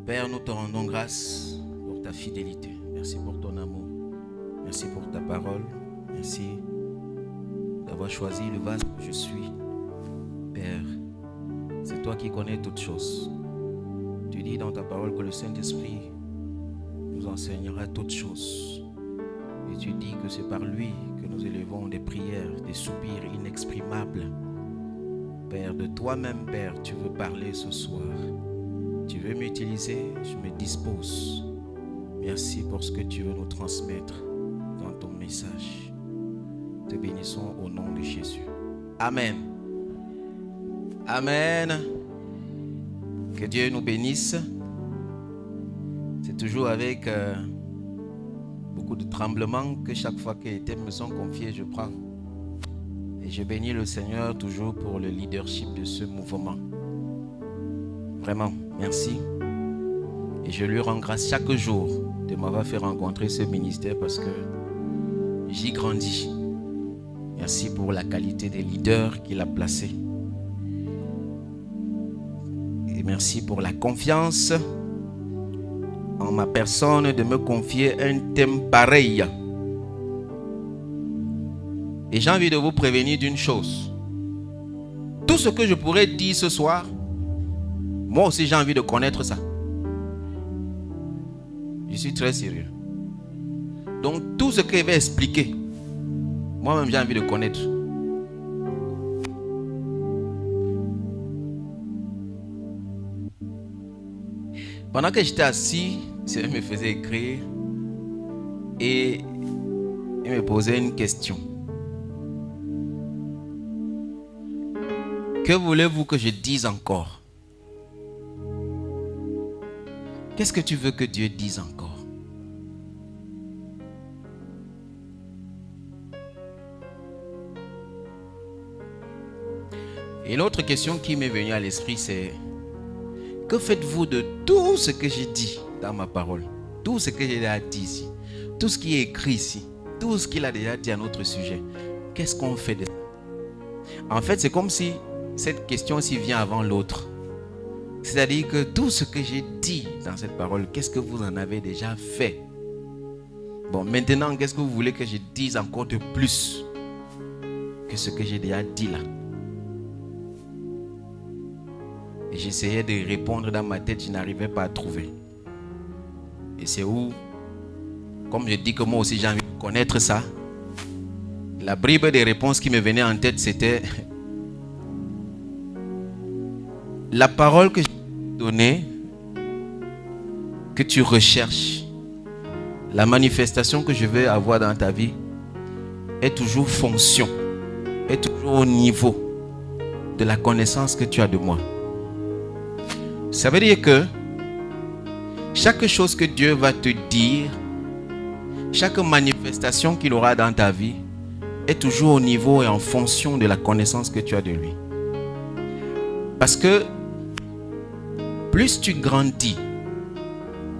Père, nous te rendons grâce pour ta fidélité. Merci pour ton amour. Merci pour ta parole. Merci d'avoir choisi le vase que je suis. Père, c'est toi qui connais toutes choses. Tu dis dans ta parole que le Saint-Esprit nous enseignera toutes choses. Et tu dis que c'est par lui que nous élevons des prières, des soupirs inexprimables. Père, de toi-même, Père, tu veux parler ce soir. Tu veux m'utiliser, je me dispose. Merci pour ce que tu veux nous transmettre dans ton message. Te bénissons au nom de Jésus. Amen. Amen. Que Dieu nous bénisse. C'est toujours avec beaucoup de tremblements que chaque fois que les thèmes me sont confiés, je prends. Et je bénis le Seigneur toujours pour le leadership de ce mouvement. Vraiment, merci. Et je lui rends grâce chaque jour de m'avoir fait rencontrer ce ministère parce que j'y grandis. Merci pour la qualité des leaders qu'il a placés. Et merci pour la confiance en ma personne de me confier un thème pareil. Et j'ai envie de vous prévenir d'une chose. Tout ce que je pourrais dire ce soir, moi aussi j'ai envie de connaître ça. Je suis très sérieux. Donc tout ce qu'il va expliquer, moi-même j'ai envie de connaître. Pendant que j'étais assis, il me faisait écrire et il me posait une question. Que voulez-vous que je dise encore? Qu'est-ce que tu veux que Dieu dise encore? Et l'autre question qui m'est venue à l'esprit, c'est: que faites-vous de tout ce que j'ai dit dans ma parole? Tout ce que j'ai déjà dit ici, tout ce qui est écrit ici, tout ce qu'il a déjà dit à notre sujet. Qu'est-ce qu'on fait de ça? En fait, c'est comme si cette question-ci vient avant l'autre. C'est-à-dire que tout ce que j'ai dit dans cette parole, qu'est-ce que vous en avez déjà fait? Bon, maintenant, qu'est-ce que vous voulez que je dise encore de plus que ce que j'ai déjà dit là? Et j'essayais de répondre dans ma tête, je n'arrivais pas à trouver. Et c'est où, comme je dis que moi aussi j'ai envie de connaître ça, la bribe des réponses qui me venait en tête, c'était la parole que je t'ai donnée, que tu recherches, la manifestation que je vais avoir dans ta vie est toujours fonction, est toujours au niveau de la connaissance que tu as de moi. Ça veut dire que chaque chose que Dieu va te dire, chaque manifestation qu'il aura dans ta vie est toujours au niveau et en fonction de la connaissance que tu as de lui. Parce que plus tu grandis,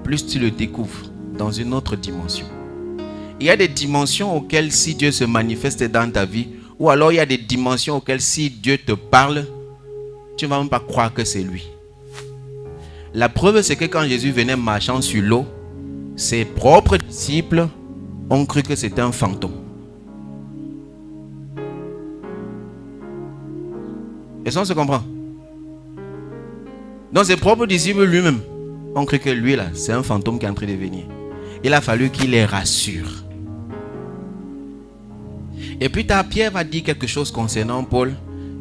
plus tu le découvres dans une autre dimension. Il y a des dimensions auxquelles si Dieu se manifeste dans ta vie, ou alors il y a des dimensions auxquelles si Dieu te parle, tu ne vas même pas croire que c'est lui. La preuve, c'est que quand Jésus venait marchant sur l'eau, ses propres disciples ont cru que c'était un fantôme. Est-ce qu'on se comprend? Donc ses propres disciples lui-même ont cru que lui là, c'est un fantôme qui est en train de venir. Il a fallu qu'il les rassure. Et puis Pierre va dire quelque chose concernant Paul,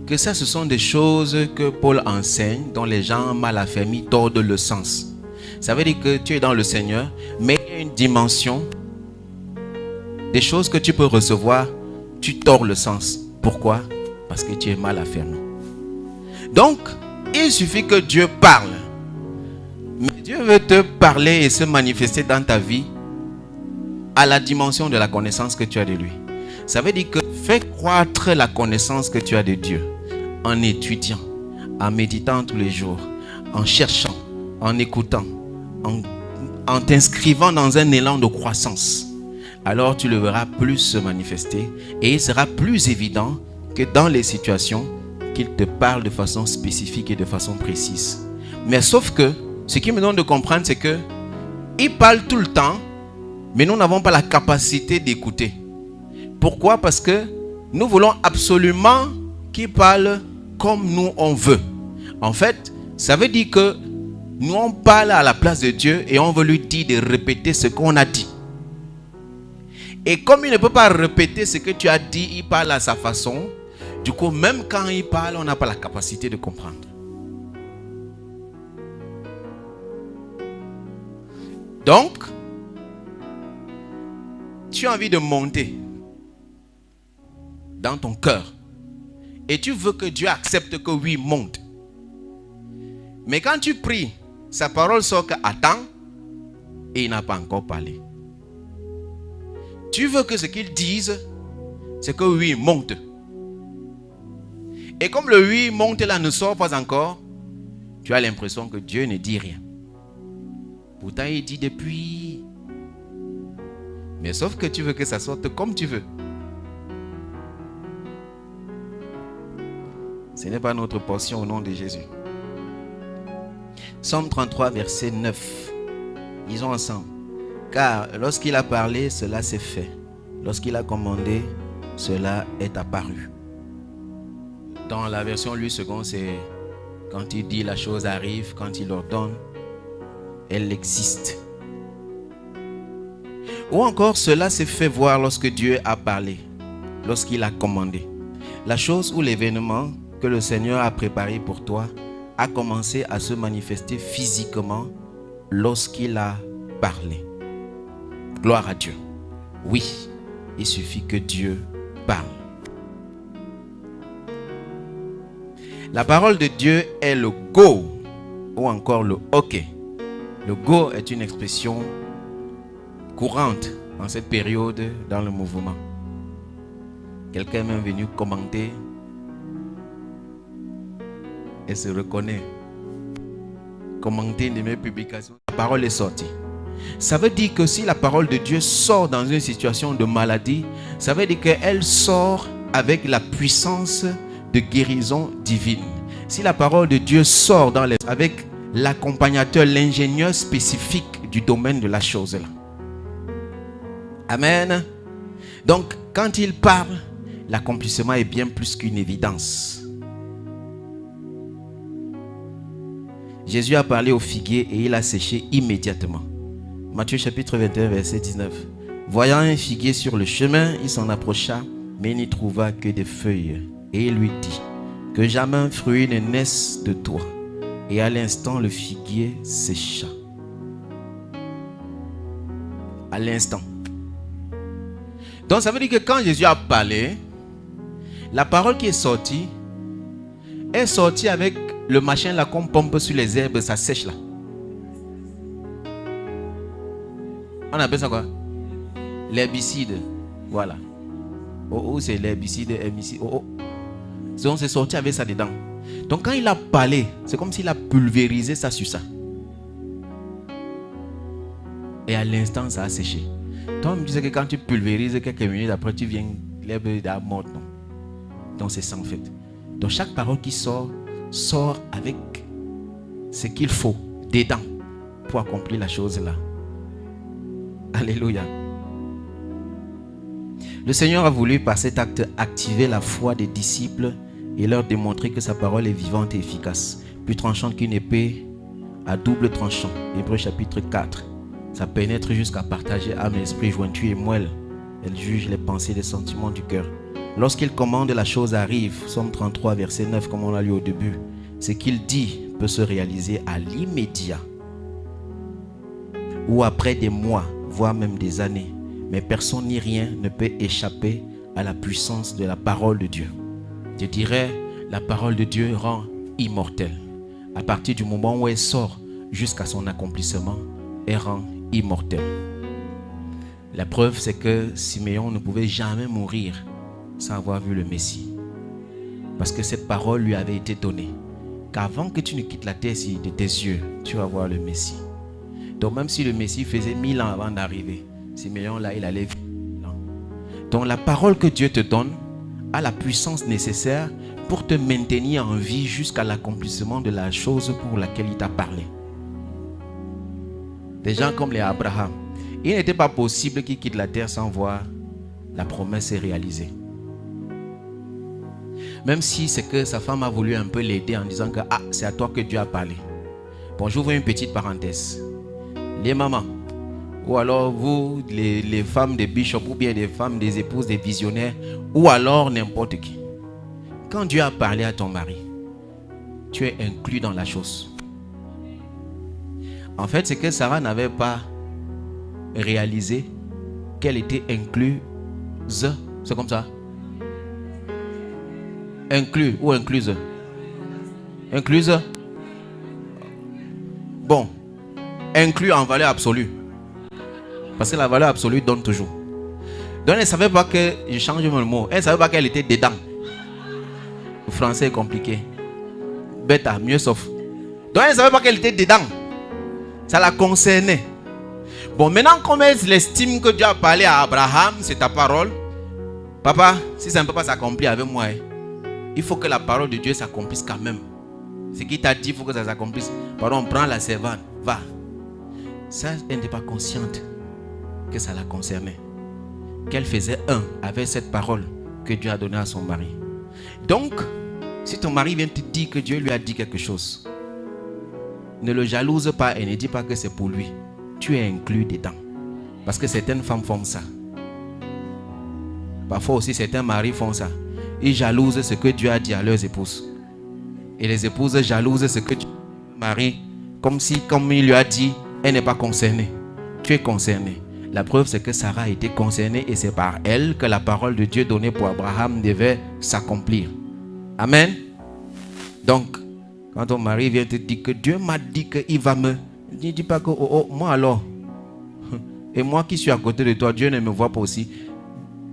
que ça ce sont des choses que Paul enseigne, dont les gens mal affermis tordent le sens. Ça veut dire que tu es dans le Seigneur, mais il y a une dimension des choses que tu peux recevoir, tu tords le sens. Pourquoi? Parce que tu es mal affermi. Donc, il suffit que Dieu parle. Mais Dieu veut te parler et se manifester dans ta vie à la dimension de la connaissance que tu as de lui. Ça veut dire que fais croître la connaissance que tu as de Dieu en étudiant, en méditant tous les jours, en cherchant, en écoutant, en t'inscrivant dans un élan de croissance. Alors tu le verras plus se manifester et il sera plus évident que dans les situations qu'il te parle de façon spécifique et de façon précise. Mais sauf que Ce qui me donne de comprendre, c'est que il parle tout le temps, mais nous n'avons pas la capacité d'écouter. Pourquoi? Parce que nous voulons absolument qu'il parle comme nous on veut. En fait, ça veut dire que nous on parle à la place de Dieu et on veut lui dire de répéter ce qu'on a dit. Et comme il ne peut pas répéter ce que tu as dit, il parle à sa façon. Du coup, même quand il parle, on n'a pas la capacité de comprendre. Donc, tu as envie de monter dans ton cœur. Et tu veux que Dieu accepte que oui, monte. Mais quand tu pries, sa parole sort que attends et il n'a pas encore parlé. Tu veux que ce qu'il dise, c'est que oui, monte. Et comme le oui, monte là ne sort pas encore, tu as l'impression que Dieu ne dit rien. Pourtant, il dit depuis. Mais sauf que tu veux que ça sorte comme tu veux. Ce n'est pas notre portion au nom de Jésus. Psaume 33, verset 9. Lisons ensemble. Car lorsqu'il a parlé, cela s'est fait. Lorsqu'il a commandé, cela est apparu. Dans la version Louis II, c'est quand il dit la chose arrive, quand il ordonne, elle existe. Ou encore, cela s'est fait voir lorsque Dieu a parlé, lorsqu'il a commandé. La chose ou l'événement que le Seigneur a préparé pour toi a commencé à se manifester physiquement lorsqu'il a parlé. Gloire à Dieu. Oui, il suffit que Dieu parle. La parole de Dieu est le go ou encore le ok. Le go est une expression courante en cette période dans le mouvement. Quelqu'un est même venu commenter et se reconnaît. Commenter une de mes publications. La parole est sortie. Ça veut dire que si la parole de Dieu sort dans une situation de maladie, ça veut dire qu'elle sort avec la puissance de guérison divine. Si la parole de Dieu sort avec l'accompagnateur, l'ingénieur spécifique du domaine de la chose là. Amen. Donc, quand il parle, l'accomplissement est bien plus qu'une évidence. Jésus a parlé au figuier et il a séché immédiatement. Matthieu chapitre 21, verset 19. Voyant un figuier sur le chemin, il s'en approcha, mais il n'y trouva que des feuilles. Et il lui dit, que jamais un fruit ne naisse de toi. Et à l'instant, le figuier sécha. À l'instant. Donc ça veut dire que quand Jésus a parlé, la parole qui est sortie avec le machin là qu'on pompe sur les herbes, ça sèche là. On appelle ça quoi? L'herbicide. Voilà. Oh, c'est l'herbicide, herbicide. Oh. Donc c'est sorti avec ça dedans. Donc quand il a parlé, c'est comme s'il a pulvérisé ça sur ça. Et à l'instant, ça a séché. Toi, on me disait que quand tu pulvérises quelques minutes après, tu viens, l'herbe est morte. Non. Donc c'est ça en fait. Donc chaque parole qui sort avec ce qu'il faut dedans pour accomplir la chose là. Alléluia. Le Seigneur a voulu par cet acte activer la foi des disciples et leur démontrer que sa parole est vivante et efficace, plus tranchante qu'une épée à double tranchant. Hébreux chapitre 4. Ça pénètre jusqu'à partager âme et esprit, jointure et moelle. Elle juge les pensées et les sentiments du cœur. Lorsqu'il commande, la chose arrive. Psaume 33, verset 9, comme on l'a lu au début. Ce qu'il dit peut se réaliser à l'immédiat ou après des mois, voire même des années. Mais personne ni rien ne peut échapper à la puissance de la parole de Dieu. Je dirais, la parole de Dieu rend immortel. À partir du moment où elle sort jusqu'à son accomplissement, elle rend immortel. La preuve, c'est que Siméon ne pouvait jamais mourir sans avoir vu le Messie. Parce que cette parole lui avait été donnée. Qu'avant que tu ne quittes la terre de tes yeux, tu vas voir le Messie. Donc même si le Messie faisait 1000 ans avant d'arriver, Siméon là, il allait vivre 1000 ans. Donc la parole que Dieu te donne a la puissance nécessaire pour te maintenir en vie jusqu'à l'accomplissement de la chose pour laquelle il t'a parlé. Des gens comme les Abraham. Il n'était pas possible qu'ils quittent la terre sans voir la promesse se réaliser. Même si c'est que sa femme a voulu un peu l'aider en disant que c'est à toi que Dieu a parlé. Bon, j'ouvre une petite parenthèse. Les mamans, ou alors vous, les femmes des bishops, ou bien des femmes, des épouses, des visionnaires, ou alors n'importe qui. Quand Dieu a parlé à ton mari, tu es inclus dans la chose. En fait, c'est que Sarah n'avait pas réalisé qu'elle était incluse. C'est comme ça. Inclus ou incluse? Incluse? Bon. Inclus en valeur absolue. Parce que la valeur absolue donne toujours. Donc elle ne savait pas que, je change le mot, elle ne savait pas qu'elle était dedans. Le français est compliqué. Bêta, mieux sauf. Donc elle ne savait pas qu'elle était dedans. Ça la concernait. Bon, maintenant comme elle estime que Dieu a parlé à Abraham, c'est ta parole. Papa, si ça ne peut pas s'accomplir avec moi, il faut que la parole de Dieu s'accomplisse quand même. Ce qu'il t'a dit, il faut que ça s'accomplisse. Pardon, prends la servante, va. Ça, elle n'était pas consciente que ça la concernait. Qu'elle faisait un avec cette parole que Dieu a donnée à son mari. Donc, si ton mari vient te dire que Dieu lui a dit quelque chose, ne le jalouse pas et ne dis pas que c'est pour lui. Tu es inclus dedans. Parce que certaines femmes font ça. Parfois aussi certains maris font ça. Ils jalousent ce que Dieu a dit à leurs épouses. Et les épouses jalousent ce que Dieu a dit à mari, comme si, comme il lui a dit, elle n'est pas concernée. Tu es concerné. La preuve, c'est que Sarah a été concernée et c'est par elle que la parole de Dieu donnée pour Abraham devait s'accomplir. Amen. Donc, quand ton mari vient te dire que Dieu m'a dit qu'il va me... Ne dis pas que, moi alors. Et moi qui suis à côté de toi, Dieu ne me voit pas aussi.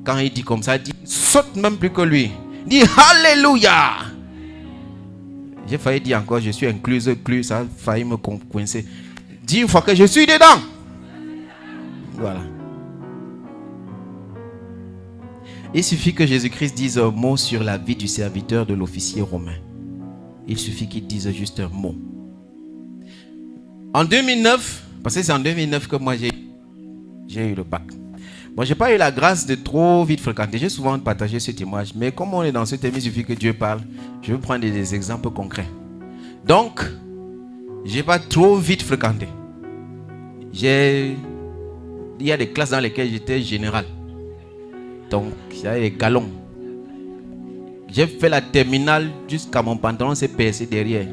Quand il dit comme ça, il dit, saute même plus que lui. Dis Alléluia. J'ai failli dire encore, je suis incluse, ça a failli me coincer. Dis une fois que je suis dedans. Voilà. Il suffit que Jésus-Christ dise un mot sur la vie du serviteur de l'officier romain. Il suffit qu'il dise juste un mot. En 2009, parce que c'est en 2009 que moi j'ai eu le bac. Bon, je n'ai pas eu la grâce de trop vite fréquenter. J'ai souvent partagé ce témoignage. Mais comme on est dans ce thème, il suffit que Dieu parle. Je vais prendre des exemples concrets. Donc, je n'ai pas trop vite fréquenté. Il y a des classes dans lesquelles j'étais général. Donc, il y a des galons. J'ai fait la terminale jusqu'à mon pantalon s'est percé derrière.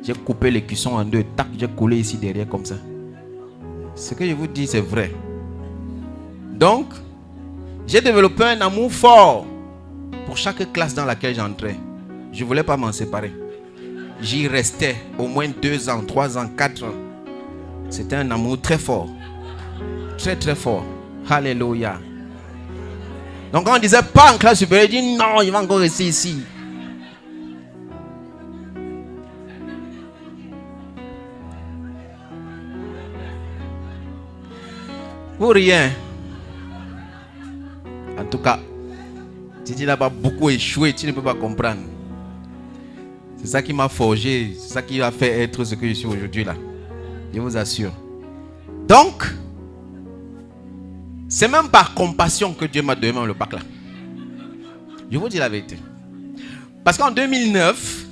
J'ai coupé les cuissons en deux. Tac, j'ai collé ici derrière comme ça. Ce que je vous dis, c'est vrai. Donc, j'ai développé un amour fort pour chaque classe dans laquelle j'entrais. Je ne voulais pas m'en séparer. J'y restais au moins 2 ans, 3 ans, 4 ans. C'était un amour très fort. Très très fort. Alléluia. Donc quand on disait pas en classe supérieure, il dit non, il va encore rester ici. Pour rien. En tout cas, si tu n'as pas beaucoup échoué, tu ne peux pas comprendre. C'est ça qui m'a forgé, c'est ça qui m'a fait être ce que je suis aujourd'hui là. Je vous assure. Donc, c'est même par compassion que Dieu m'a donné le bac là. Je vous dis la vérité. Parce qu'en 2009,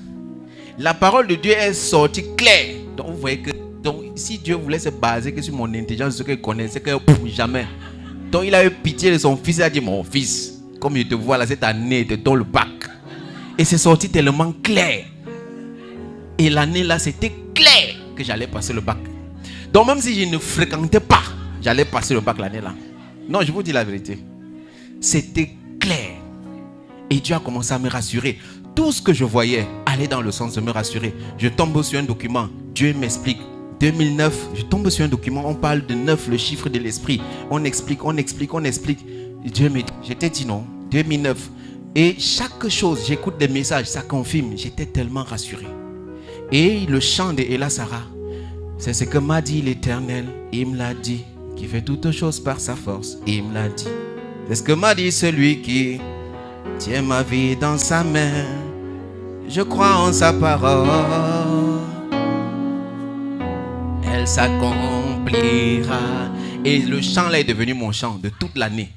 la parole de Dieu est sortie claire. Donc vous voyez que si Dieu voulait se baser que sur mon intelligence, ce qu'il connaissait, que jamais. Donc il a eu pitié de son fils, il a dit mon fils, comme je te vois là cette année, te donne le bac. Et c'est sorti tellement clair. Et l'année là, c'était clair que j'allais passer le bac. Donc même si je ne fréquentais pas, j'allais passer le bac l'année là. Non, je vous dis la vérité. C'était clair. Et Dieu a commencé à me rassurer. Tout ce que je voyais allait dans le sens de me rassurer. Je tombe sur un document. Dieu m'explique. 2009, je tombe sur un document. On parle de 9, le chiffre de l'esprit. On explique. Dieu me dit, je t'ai dit non. 2009. Et chaque chose, j'écoute des messages, ça confirme. J'étais tellement rassuré. Et le chant de Ella Sarah, c'est ce que m'a dit l'Éternel. Il me l'a dit. Qui fait toutes choses par sa force. Il me l'a dit. C'est ce que m'a dit celui qui tient ma vie dans sa main. Je crois en sa parole. elle s'accomplira. Et le chant là est devenu mon chant de toute l'année.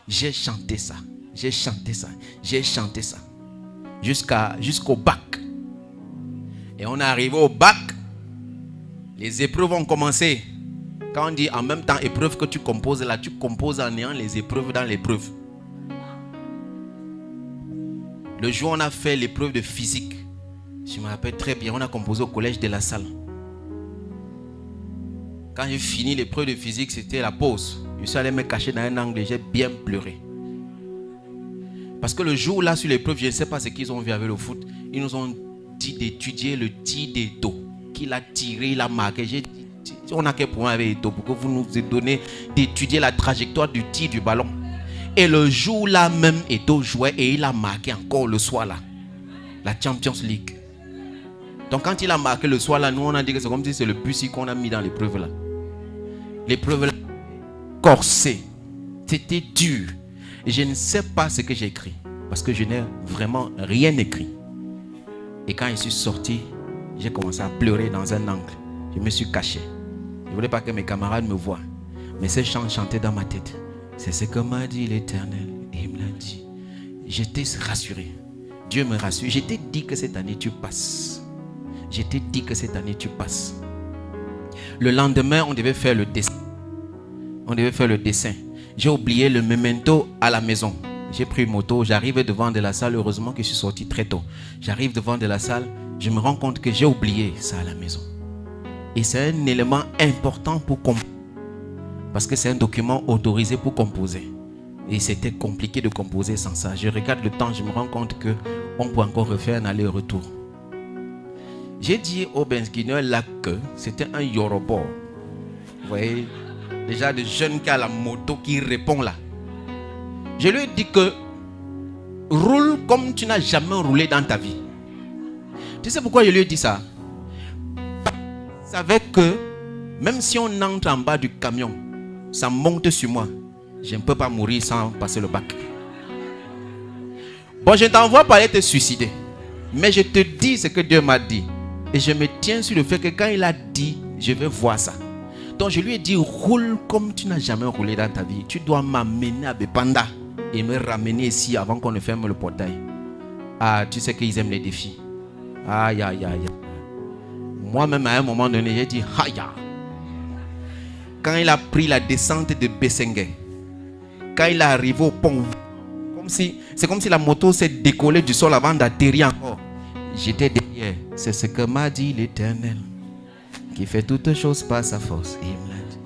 J'ai chanté ça, j'ai chanté ça, j'ai chanté ça. Jusqu'au bac. Et on est arrivé au bac. Les épreuves ont commencé. Quand on dit en même temps épreuve que tu composes là, tu composes en ayant les épreuves dans l'épreuve. Le jour où on a fait l'épreuve de physique, je me rappelle très bien, on a composé au collège de la salle. Quand j'ai fini l'épreuve de physique, c'était la pause. Je suis allé me cacher dans un angle et j'ai bien pleuré. Parce que le jour là sur l'épreuve, je ne sais pas ce qu'ils ont vu avec le foot. Ils nous ont dit d'étudier le tir des dos. Qu'il a tiré, il a marqué. J'ai dit, on a quel problème avec Eto pour que vous nous donnez d'étudier la trajectoire du tir du ballon. Et le jour là même, Eto jouait et il a marqué encore le soir là. La Champions League. Donc quand il a marqué le soir là, nous on a dit que c'est comme si c'est le but qu'on a mis dans l'épreuve là. L'épreuve là, corsée. C'était dur. Et je ne sais pas ce que j'ai écrit. Parce que je n'ai vraiment rien écrit. Et quand je suis sorti, j'ai commencé à pleurer dans un angle. Je me suis caché. Je ne voulais pas que mes camarades me voient. Mais ces chants chantaient dans ma tête. C'est ce que m'a dit l'Éternel. Et il me l'a dit. J'étais rassuré. Dieu me rassure. Je t'ai dit que cette année tu passes. Je t'ai dit que cette année tu passes. Le lendemain, on devait faire le dessin. On devait faire le dessin. J'ai oublié le memento à la maison. J'ai pris une moto. J'arrive devant de la salle. Heureusement que je suis sorti très tôt. J'arrive devant de la salle. Je me rends compte que j'ai oublié ça à la maison. Et c'est un élément important pour composer. Parce que c'est un document autorisé pour composer. Et c'était compliqué de composer sans ça. Je regarde le temps, je me rends compte qu'on peut encore refaire un aller-retour. J'ai dit au Benskiner là que c'était un Yoruba. Vous voyez, déjà de jeunes qui a la moto qui répond là. Je lui ai dit que roule comme tu n'as jamais roulé dans ta vie. Tu sais pourquoi je lui ai dit ça? Je savais que même si on entre en bas du camion, ça monte sur moi. Je ne peux pas mourir sans passer le bac. Bon, je ne t'envoie pas aller te suicider. Mais je te dis ce que Dieu m'a dit. Et je me tiens sur le fait que quand il a dit, je vais voir ça. Donc je lui ai dit, roule comme tu n'as jamais roulé dans ta vie. Tu dois m'amener à Bepanda et me ramener ici avant qu'on ne ferme le portail. Ah, tu sais qu'ils aiment les défis. Aïe, aïe, aïe. Moi-même, à un moment donné, j'ai dit, aïe. Quand il a pris la descente de Bessengue, quand il est arrivé au pont, c'est comme si la moto s'est décollée du sol avant d'atterrir encore. J'étais derrière. C'est ce que m'a dit l'Éternel, qui fait toutes choses par sa force. Et il me l'a dit.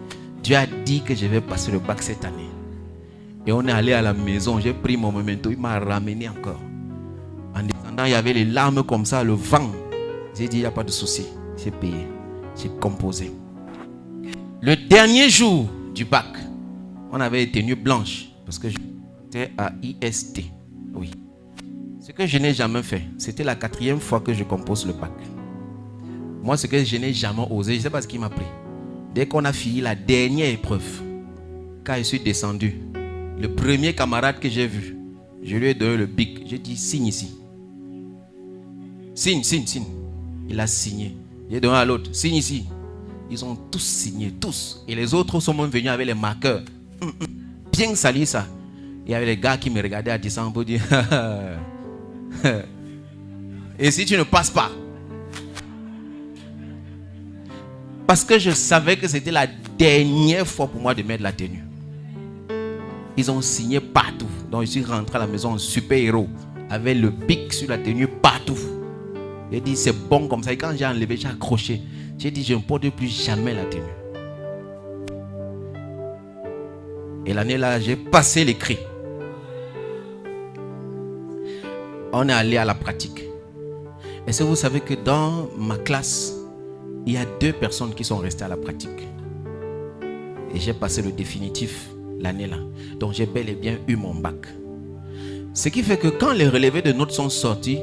Dieu a dit que je vais passer le bac cette année. Et on est allé à la maison. J'ai pris mon memento. Il m'a ramené encore. En descendant, il y avait les larmes comme ça, le vent. J'ai dit, il n'y a pas de souci. J'ai payé. J'ai composé. Le dernier jour du bac, on avait des tenues blanches. Parce que j'étais à IST. Oui. Ce que je n'ai jamais fait, c'était la 4e fois que je compose le bac. Moi, ce que je n'ai jamais osé, je ne sais pas ce qui m'a pris. Dès qu'on a fini la dernière épreuve, quand je suis descendu, le premier camarade que j'ai vu, je lui ai donné le bic. J'ai dit, signe ici. Signe. Il a signé. J'ai donné à l'autre, signe ici. Ils ont tous signé, tous. Et les autres sont même venus avec les marqueurs. Bien sali ça. Il y avait les gars qui me regardaient à distance pour dire et si tu ne passes pas? Parce que je savais que c'était la dernière fois pour moi de mettre la tenue. Ils ont signé partout. Donc je suis rentré à la maison en super-héros avec le bic sur la tenue partout. J'ai dit c'est bon comme ça. Et quand j'ai enlevé, j'ai accroché. J'ai dit je ne porte plus jamais la tenue. Et l'année là, j'ai passé l'écrit. On est allé à la pratique. Est-ce que vous savez que dans ma classe, il y a 2 personnes qui sont restées à la pratique. Et j'ai passé le définitif l'année là. Donc j'ai bel et bien eu mon bac. Ce qui fait que quand les relevés de notes sont sortis,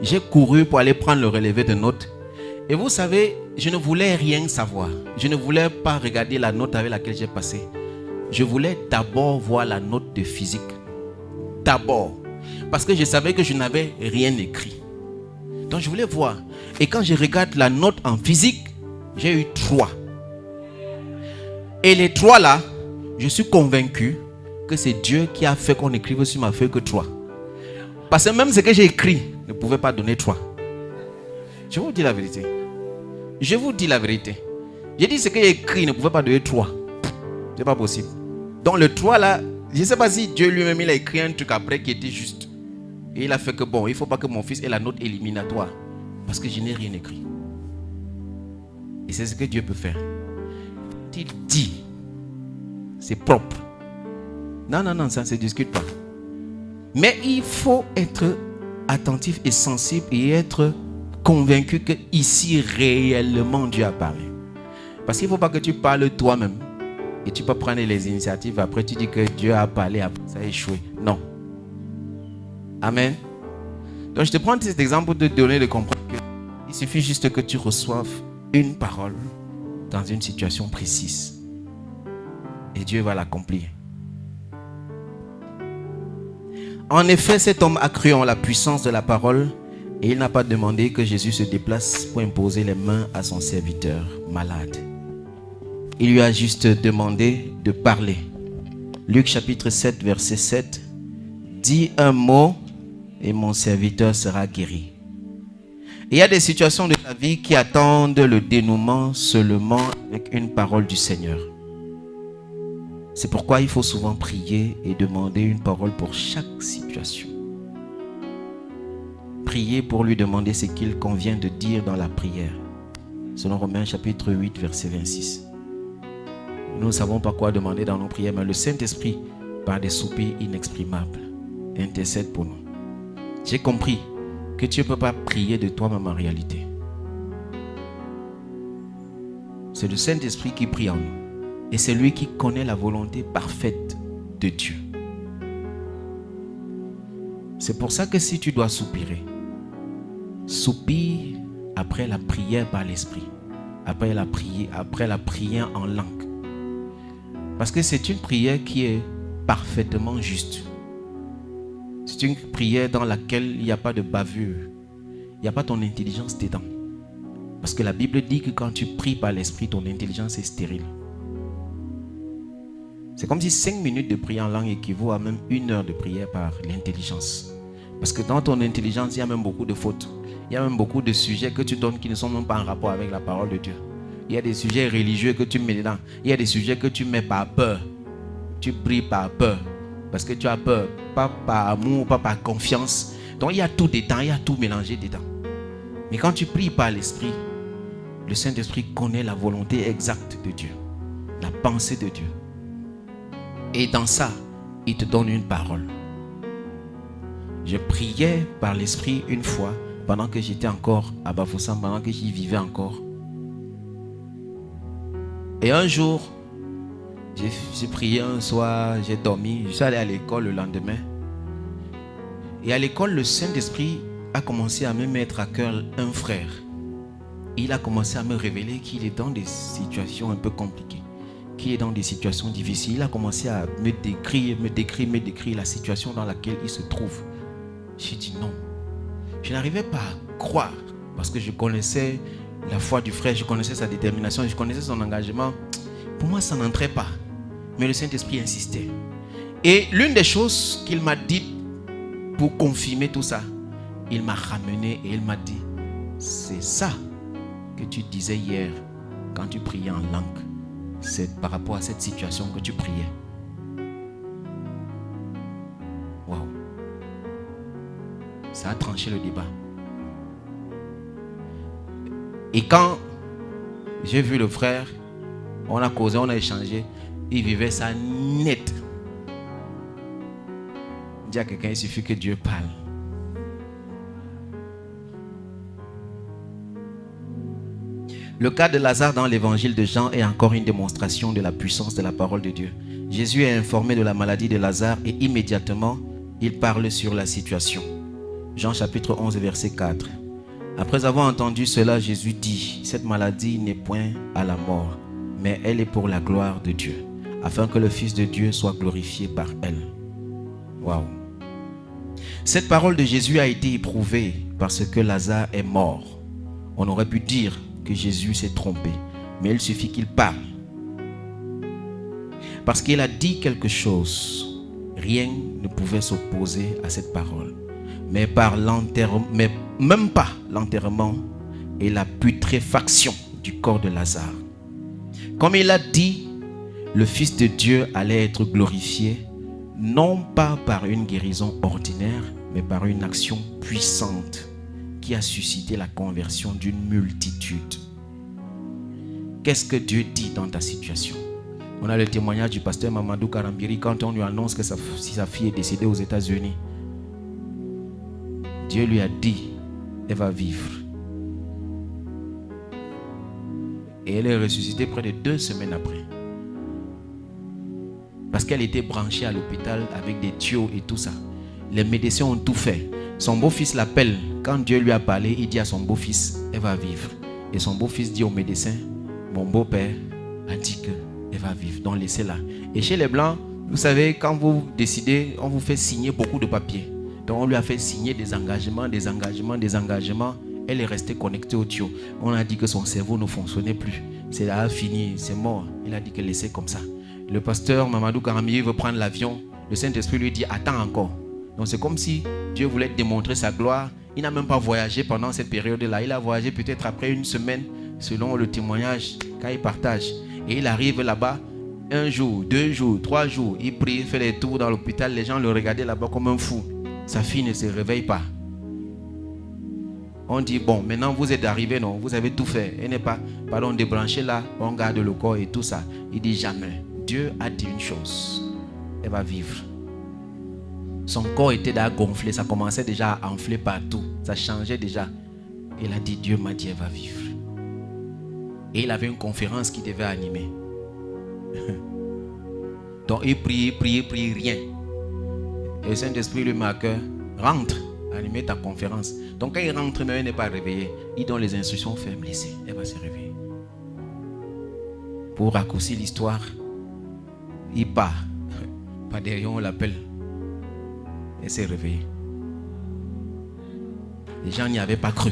j'ai couru pour aller prendre le relevé de notes. Et vous savez, je ne voulais rien savoir. Je ne voulais pas regarder la note avec laquelle j'ai passé. Je voulais d'abord voir la note de physique. D'abord. Parce que je savais que je n'avais rien écrit. Donc je voulais voir. Et quand je regarde la note en physique, J'ai eu 3. Et les 3 là, je suis convaincu que c'est Dieu qui a fait qu'on écrive sur ma feuille que 3. Parce que même ce que j'ai écrit ne pouvait pas donner 3. Je vous dis la vérité. Je vous dis la vérité. J'ai dit ce que j'ai écrit ne pouvait pas donner 3. C'est pas possible. Donc le 3 là, je ne sais pas si Dieu lui-même il a écrit un truc après qui était juste. Et il a fait que bon, il ne faut pas que mon fils ait la note éliminatoire. Parce que je n'ai rien écrit. Et c'est ce que Dieu peut faire. Il dit, c'est propre. Non, ça ne se discute pas. Mais il faut être attentif et sensible et être convaincu que ici réellement Dieu a parlé. Parce qu'il ne faut pas que tu parles toi-même et tu peux prendre les initiatives. Après tu dis que Dieu a parlé, après ça a échoué. Non. Amen. Donc je te prends cet exemple pour te donner de comprendre qu'il suffit juste que tu reçoives une parole dans une situation précise. Et Dieu va l'accomplir. En effet, cet homme a cru en la puissance de la parole et il n'a pas demandé que Jésus se déplace pour imposer les mains à son serviteur malade. Il lui a juste demandé de parler. Luc chapitre 7, verset 7. Dis un mot et mon serviteur sera guéri. Il y a des situations de ta vie qui attendent le dénouement seulement avec une parole du Seigneur. C'est pourquoi il faut souvent prier et demander une parole pour chaque situation. Prier pour lui demander ce qu'il convient de dire dans la prière. Selon Romains chapitre 8, verset 26. Nous ne savons pas quoi demander dans nos prières, mais le Saint-Esprit, par des soupirs inexprimables, intercède pour nous. J'ai compris que tu ne peux pas prier de toi-même en réalité. C'est le Saint-Esprit qui prie en nous. Et c'est lui qui connaît la volonté parfaite de Dieu. C'est pour ça que si tu dois soupirer, soupire après la prière par l'Esprit. Après la prière en langue. Parce que c'est une prière qui est parfaitement juste. C'est une prière dans laquelle il n'y a pas de bavure. Il n'y a pas ton intelligence dedans. Parce que la Bible dit que quand tu pries par l'Esprit, ton intelligence est stérile. C'est comme si 5 minutes de prière en langue équivaut à même 1 heure de prière par l'intelligence. Parce que dans ton intelligence, il y a même beaucoup de fautes. Il y a même beaucoup de sujets que tu donnes qui ne sont même pas en rapport avec la parole de Dieu. Il y a des sujets religieux que tu mets dedans. Il y a des sujets que tu mets par peur. Tu pries par peur. Parce que tu as peur. Pas par amour, pas par confiance. Donc il y a tout dedans, il y a tout mélangé dedans. Mais quand tu pries par l'Esprit, le Saint-Esprit connaît la volonté exacte de Dieu. La pensée de Dieu. Et dans ça, il te donne une parole. Je priais par l'Esprit une fois, pendant que j'étais encore à Bafoussam, pendant que j'y vivais encore. Et un jour, j'ai prié un soir, j'ai dormi, je suis allé à l'école le lendemain. Et à l'école, le Saint-Esprit a commencé à me mettre à cœur un frère. Il a commencé à me révéler qu'il est dans des situations un peu compliquées. Qu'il est dans des situations difficiles. Il a commencé à me décrire la situation dans laquelle il se trouve. J'ai dit non. Je n'arrivais pas à croire parce que je connaissais la foi du frère, je connaissais sa détermination, je connaissais son engagement. Pour moi, ça n'entrait pas. Mais le Saint-Esprit insistait. Et l'une des choses qu'il m'a dit pour confirmer tout ça, il m'a ramené et il m'a dit, c'est ça que tu disais hier quand tu priais en langue. C'est par rapport à cette situation que tu priais. Waouh. Ça a tranché le débat. Et quand j'ai vu le frère, on a causé, on a échangé, il vivait ça net. Dis à quelqu'un, il suffit que Dieu parle. Le cas de Lazare dans l'évangile de Jean est encore une démonstration de la puissance de la parole de Dieu. Jésus est informé de la maladie de Lazare et immédiatement, il parle sur la situation. Jean chapitre 11, verset 4. Après avoir entendu cela, Jésus dit, cette maladie n'est point à la mort, mais elle est pour la gloire de Dieu, afin que le Fils de Dieu soit glorifié par elle. Waouh! Cette parole de Jésus a été éprouvée parce que Lazare est mort. On aurait pu dire que Jésus s'est trompé. Mais il suffit qu'il parle. Parce qu'il a dit quelque chose, rien ne pouvait s'opposer à cette parole. Mais par l'enterrement, mais même pas l'enterrement et la putréfaction du corps de Lazare. Comme il a dit, le Fils de Dieu allait être glorifié, non pas par une guérison ordinaire, mais par une action puissante qui a suscité la conversion d'une multitude. Qu'est-ce que Dieu dit dans ta situation? On a le témoignage du pasteur Mamadou Karambiri quand on lui annonce que sa fille est décédée aux États-Unis. Dieu lui a dit, elle va vivre. Et elle est ressuscitée près de 2 semaines après. Parce qu'elle était branchée à l'hôpital avec des tuyaux et tout ça. Les médecins ont tout fait. Son beau-fils l'appelle. Quand Dieu lui a parlé, il dit à son beau-fils, elle va vivre. Et son beau-fils dit au médecin, mon beau-père a dit qu'elle va vivre. Donc laissez-la. Et chez les Blancs, vous savez, quand vous décidez, on vous fait signer beaucoup de papiers. Donc on lui a fait signer des engagements. Elle est restée connectée au tuyau. On a dit que son cerveau ne fonctionnait plus. C'est là, fini, c'est mort. Il a dit que laissez comme ça. Le pasteur Mamadou Karambiri veut prendre l'avion. Le Saint-Esprit lui dit, attends encore. Donc c'est comme si Dieu voulait démontrer sa gloire. Il n'a même pas voyagé pendant cette période-là. Il a voyagé peut-être après 1 semaine, selon le témoignage, quand il partage. Et il arrive là-bas, 1 jour, 2 jours, 3 jours. Il prie, il fait les tours dans l'hôpital. Les gens le regardaient là-bas comme un fou. Sa fille ne se réveille pas. On dit, bon, maintenant vous êtes arrivé, non, vous avez tout fait. Elle n'est pas, pardon, débranché là, on garde le corps et tout ça. Il dit jamais. Dieu a dit une chose, elle va vivre. Son corps était déjà gonflé, ça commençait déjà à enfler partout, ça changeait déjà. Il a dit, Dieu m'a dit, elle va vivre. Et il avait une conférence qu'il devait animer. Donc il prie, rien. Et le Saint-Esprit lui marque, rentre, animer ta conférence. Donc quand il rentre, mais elle n'est pas réveillée, il donne les instructions fermes, laissez, elle va se réveiller. Pour raccourcir l'histoire, il part. Pas derrière, on l'appelle. Elle s'est réveillée. Les gens n'y avaient pas cru.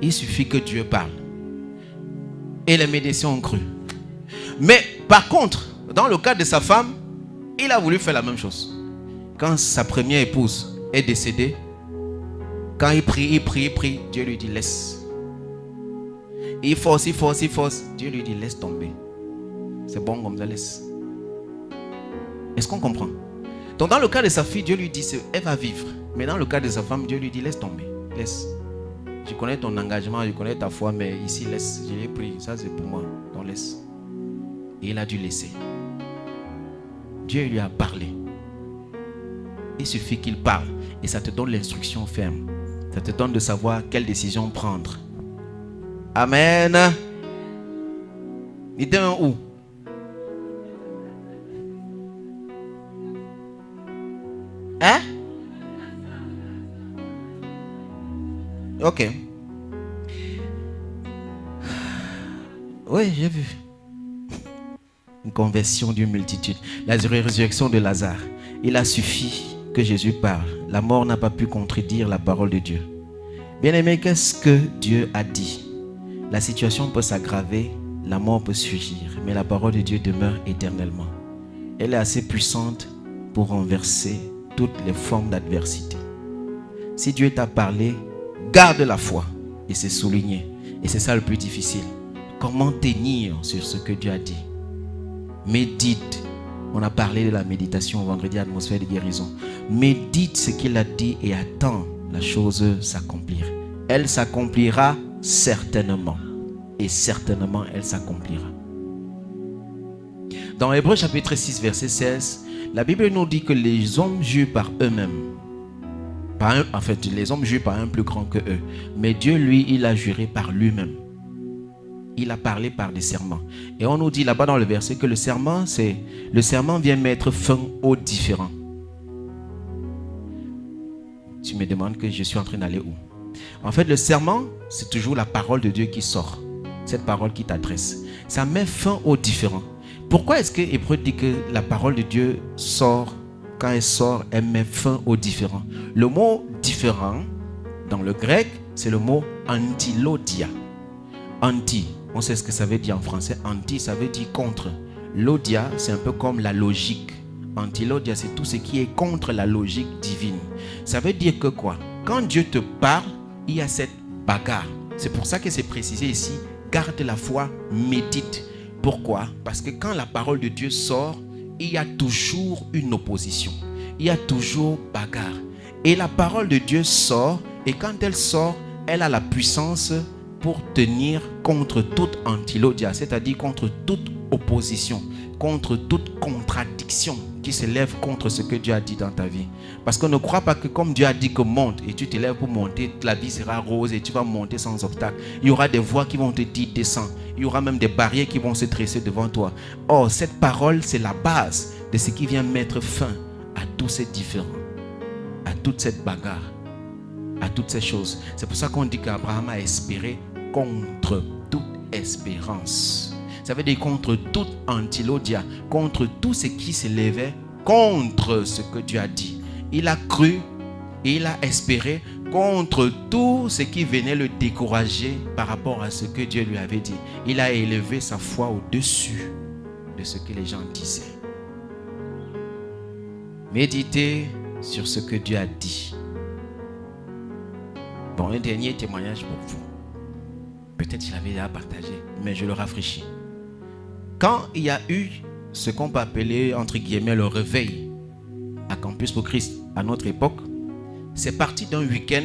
Il suffit que Dieu parle. Et les médecins ont cru. Mais par contre, dans le cas de sa femme, il a voulu faire la même chose. Quand sa première épouse est décédée, quand il prie, Dieu lui dit laisse. Il force. Dieu lui dit laisse tomber. C'est bon comme ça, laisse. Est-ce qu'on comprend? Donc dans le cas de sa fille, Dieu lui dit elle va vivre. Mais dans le cas de sa femme, Dieu lui dit laisse tomber. Laisse. Je connais ton engagement, je connais ta foi, mais ici laisse. Je l'ai pris, ça c'est pour moi. Donc laisse. Et il a dû laisser. Dieu lui a parlé. Il suffit qu'il parle. Et ça te donne l'instruction ferme. Ça te donne de savoir quelle décision prendre. Amen. Il était où? Hein? Ok. Oui, j'ai vu. Une conversion d'une multitude. La résurrection de Lazare. Il a suffi que Jésus parle. La mort n'a pas pu contredire la parole de Dieu. Bien-aimé, qu'est-ce que Dieu a dit? La situation peut s'aggraver, la mort peut surgir, mais la parole de Dieu demeure éternellement. Elle est assez puissante pour renverser toutes les formes d'adversité. Si Dieu t'a parlé, garde la foi. Et c'est souligné. Et c'est ça le plus difficile. Comment tenir sur ce que Dieu a dit? Médite. On a parlé de la méditation vendredi, atmosphère de guérison. Médite ce qu'il a dit et attends la chose s'accomplir. Elle s'accomplira certainement. Et certainement, elle s'accomplira. Dans Hébreux chapitre 6, verset 16, la Bible nous dit que les hommes jurent par eux-mêmes. En fait, les hommes jurent par un plus grand que eux. Mais Dieu, lui, il a juré par lui-même. Il a parlé par des serments. Et on nous dit là-bas dans le verset que le serment vient mettre fin aux différends. Tu me demandes que je suis en train d'aller où? En fait, le serment, c'est toujours la parole de Dieu qui sort. Cette parole qui t'adresse. Ça met fin aux différends. Pourquoi est-ce que Hébreu dit que la parole de Dieu sort? Quand elle sort, elle met fin aux différends. Le mot différent, dans le grec, c'est le mot antilodia. Anti, on sait ce que ça veut dire en français. Anti, ça veut dire contre. Lodia, c'est un peu comme la logique. Antilodia, c'est tout ce qui est contre la logique divine. Ça veut dire que quoi? Quand Dieu te parle, il y a cette bagarre. C'est pour ça que c'est précisé ici. Garde la foi, médite. Pourquoi? Parce que quand la parole de Dieu sort, il y a toujours une opposition. Il y a toujours bagarre. Et la parole de Dieu sort, et quand elle sort, elle a la puissance pour tenir contre toute antilodia, c'est-à-dire contre toute opposition, contre toute contradiction qui se lève contre ce que Dieu a dit dans ta vie. Parce qu'on ne croit pas que comme Dieu a dit que monte et tu te lèves pour monter, la vie sera rose et tu vas monter sans obstacle. Il y aura des voix qui vont te dire descends. Il y aura même des barrières qui vont se dresser devant toi. Or, cette parole, c'est la base de ce qui vient mettre fin à tous ces différends, à toute cette bagarre, à toutes ces choses. C'est pour ça qu'on dit qu'Abraham a espéré contre toute espérance. Ça veut dire contre toute antilodia, contre tout ce qui se levait contre ce que Dieu a dit. Il a cru et il a espéré contre tout ce qui venait le décourager par rapport à ce que Dieu lui avait dit. Il a élevé sa foi au-dessus de ce que les gens disaient. Méditez sur ce que Dieu a dit. Bon, un dernier témoignage pour vous. Peut-être je l'avais déjà partagé, mais je le rafraîchis. Quand il y a eu ce qu'on peut appeler, entre guillemets, le réveil à Campus pour Christ à notre époque, c'est parti d'un week-end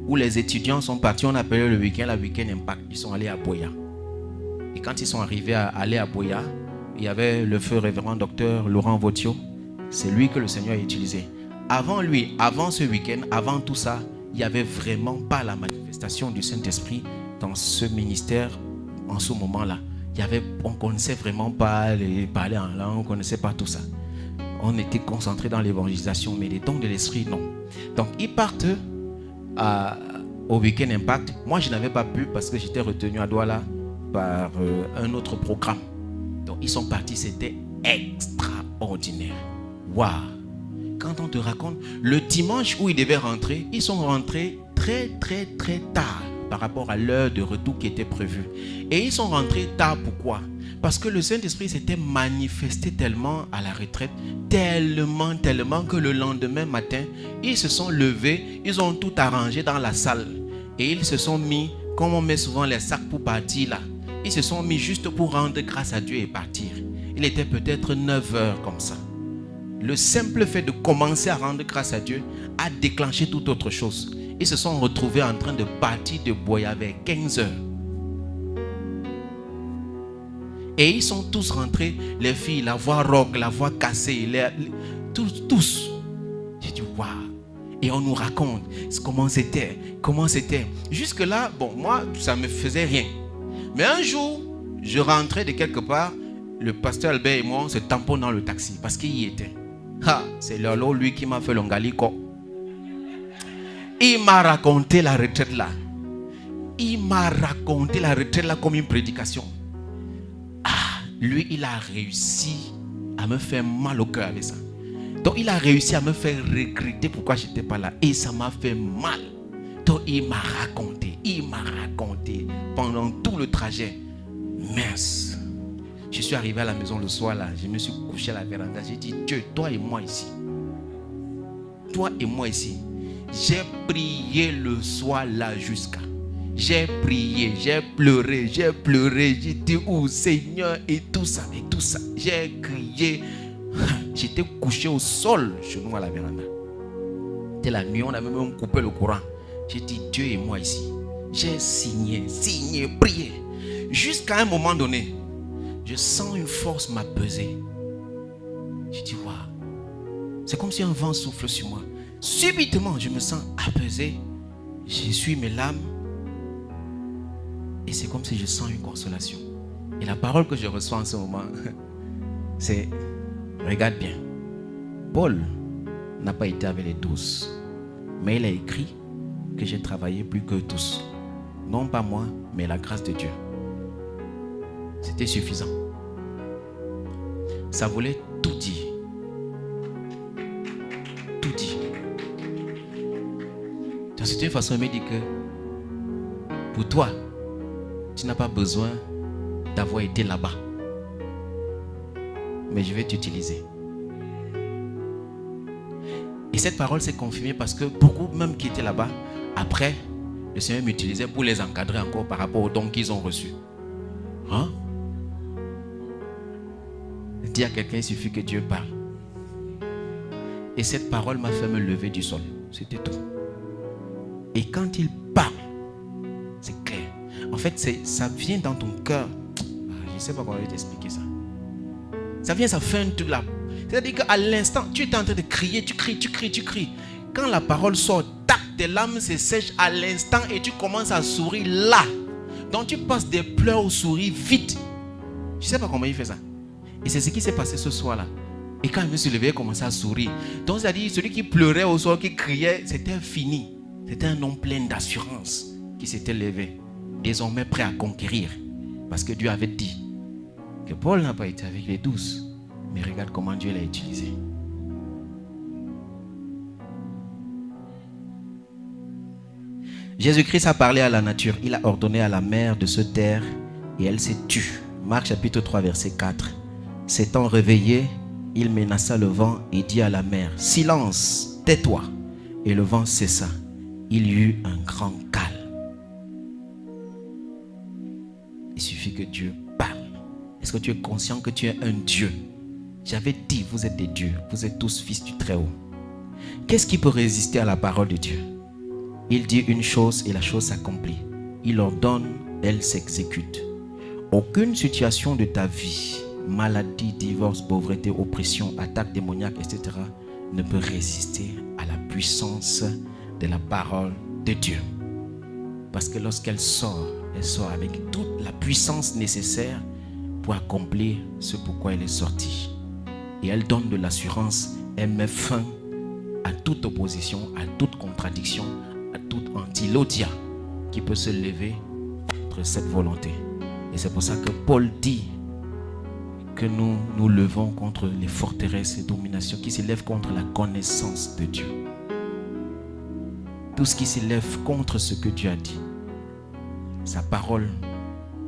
où les étudiants sont partis, on appelait le week-end la Week-end Impact. Ils sont allés à Boya. Et quand ils sont arrivés à aller à Boya, il y avait le feu révérend docteur Laurent Vautio. C'est lui que le Seigneur a utilisé. Avant lui, avant ce week-end, avant tout ça, il n'y avait vraiment pas la manifestation du Saint-Esprit dans ce ministère en ce moment-là. On ne connaissait vraiment pas parler en langue, on ne connaissait pas tout ça. On était concentré dans l'évangélisation, mais les dons de l'esprit, non. Donc, ils partent au Week-end Impact. Moi, je n'avais pas pu parce que j'étais retenu à Douala par un autre programme. Donc, ils sont partis, c'était extraordinaire. Waouh! Quand on te raconte, le dimanche où ils devaient rentrer, ils sont rentrés très tard par rapport à l'heure de retour qui était prévue. Et ils sont rentrés tard, pourquoi? Parce que le Saint-Esprit s'était manifesté tellement à la retraite, tellement que le lendemain matin, ils se sont levés, ils ont tout arrangé dans la salle. Et ils se sont mis, comme on met souvent les sacs pour partir là, ils se sont mis juste pour rendre grâce à Dieu et partir. Il était peut-être 9 heures comme ça. Le simple fait de commencer à rendre grâce à Dieu a déclenché toute autre chose. Ils se sont retrouvés en train de partir de Boya vers 15 heures. Et ils sont tous rentrés, les filles, la voix rock, la voix cassée, tous. J'ai dit, waouh. Et on nous raconte comment c'était. Jusque-là, bon, moi, ça ne me faisait rien. Mais un jour, je rentrais de quelque part, le pasteur Albert et moi, on se tampons dans le taxi parce qu'il y était. C'est Lolo, lui, qui m'a fait l'ongalico. Il m'a raconté la retraite là. Comme une prédication. Lui, il a réussi à me faire mal au cœur avec ça. Donc, il a réussi à me faire regretter pourquoi je n'étais pas là. Et ça m'a fait mal. Donc, il m'a raconté pendant tout le trajet. Mince. Je suis arrivé à la maison le soir là. Je me suis couché à la véranda. J'ai dit, Dieu, toi et moi ici. J'ai prié le soir là jusqu'à. J'ai prié, j'ai pleuré. J'ai dit, oh Seigneur, et tout ça. J'ai crié. J'étais couché au sol, chez nous à la véranda. C'était la nuit, on avait même coupé le courant. J'ai dit, Dieu et moi ici. J'ai signé, prié. Jusqu'à un moment donné, je sens une force m'apaiser. J'ai dit, waouh. C'est comme si un vent souffle sur moi. Subitement, je me sens apaisé. J'essuie mes larmes. Et c'est comme si je sens une consolation. Et la parole que je reçois en ce moment, c'est, regarde bien. Paul n'a pas été avec les 12. Mais il a écrit que j'ai travaillé plus que tous. Non pas moi, mais la grâce de Dieu. C'était suffisant. Ça voulait tout dire. Tout dire. D'une certaine façon, il me dit que Pour toi, tu n'as pas besoin d'avoir été là-bas. Mais je vais t'utiliser. Et cette parole s'est confirmée parce que beaucoup même qui étaient là-bas, après, le Seigneur m'utilisait pour les encadrer encore par rapport aux dons qu'ils ont reçus. Hein? Dis à quelqu'un, il suffit que Dieu parle. Et cette parole m'a fait me lever du sol. C'était tout. Et quand il parle, c'est clair. En fait, ça vient dans ton cœur. Je ne sais pas comment je vais t'expliquer ça. Ça vient, ça fait un truc là. C'est-à-dire qu'à l'instant, tu es en train de crier, tu cries. Quand la parole sort, tac, tes larmes se sèchent à l'instant et tu commences à sourire là. Donc tu passes des pleurs au sourire vite. Je ne sais pas comment il fait ça. Et c'est ce qui s'est passé ce soir-là. Et quand je me suis levé, il commençait à sourire. Donc c'est-à-dire, celui qui pleurait au soir, qui criait, c'était fini. C'était un homme plein d'assurance qui s'était levé. Désormais prêt à conquérir. Parce que Dieu avait dit que Paul n'a pas été avec les 12. Mais regarde comment Dieu l'a utilisé. Jésus-Christ a parlé à la nature. Il a ordonné à la mer de se taire et elle s'est tue. Marc chapitre 3 verset 4. S'étant réveillé, il menaça le vent et dit à la mer, « Silence, tais-toi !» Et le vent cessa. Il y eut un grand calme. Il suffit que Dieu parle. Est-ce que tu es conscient que tu es un Dieu? J'avais dit, vous êtes des dieux. Vous êtes tous fils du Très-Haut. Qu'est-ce qui peut résister à la parole de Dieu? Il dit une chose et la chose s'accomplit. Il ordonne, elle s'exécute. Aucune situation de ta vie, maladie, divorce, pauvreté, oppression, attaque démoniaque, etc., ne peut résister à la puissance de la parole de Dieu. Parce que lorsqu'elle sort, elle sort avec toute la puissance nécessaire pour accomplir ce pourquoi elle est sortie. Et elle donne de l'assurance, elle met fin à toute opposition, à toute contradiction, à toute antilodia qui peut se lever contre cette volonté. Et c'est pour ça que Paul dit que nous nous levons contre les forteresses et dominations qui s'élèvent contre la connaissance de Dieu. Tout ce qui s'élève contre ce que Dieu a dit, sa parole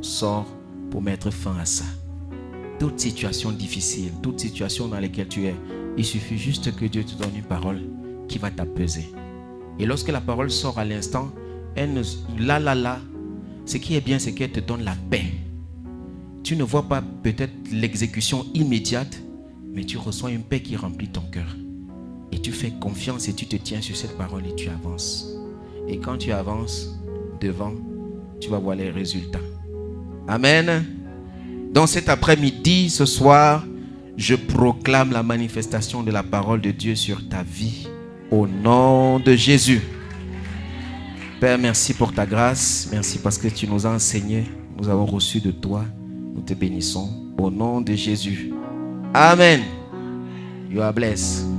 sort pour mettre fin à ça. Toute situation difficile, toute situation dans laquelle tu es, il suffit juste que Dieu te donne une parole qui va t'apaiser. Et lorsque la parole sort à l'instant, ce qui est bien, c'est qu'elle te donne la paix. Tu ne vois pas peut-être l'exécution immédiate, mais tu reçois une paix qui remplit ton cœur. Et tu fais confiance et tu te tiens sur cette parole et tu avances. Et quand tu avances devant, tu vas voir les résultats. Amen. Dans cet après-midi, ce soir, je proclame la manifestation de la parole de Dieu sur ta vie au nom de Jésus. Père, merci pour ta grâce. Merci parce que tu nous as enseigné. Nous avons reçu de toi. Nous te bénissons au nom de Jésus. Amen. You are blessed.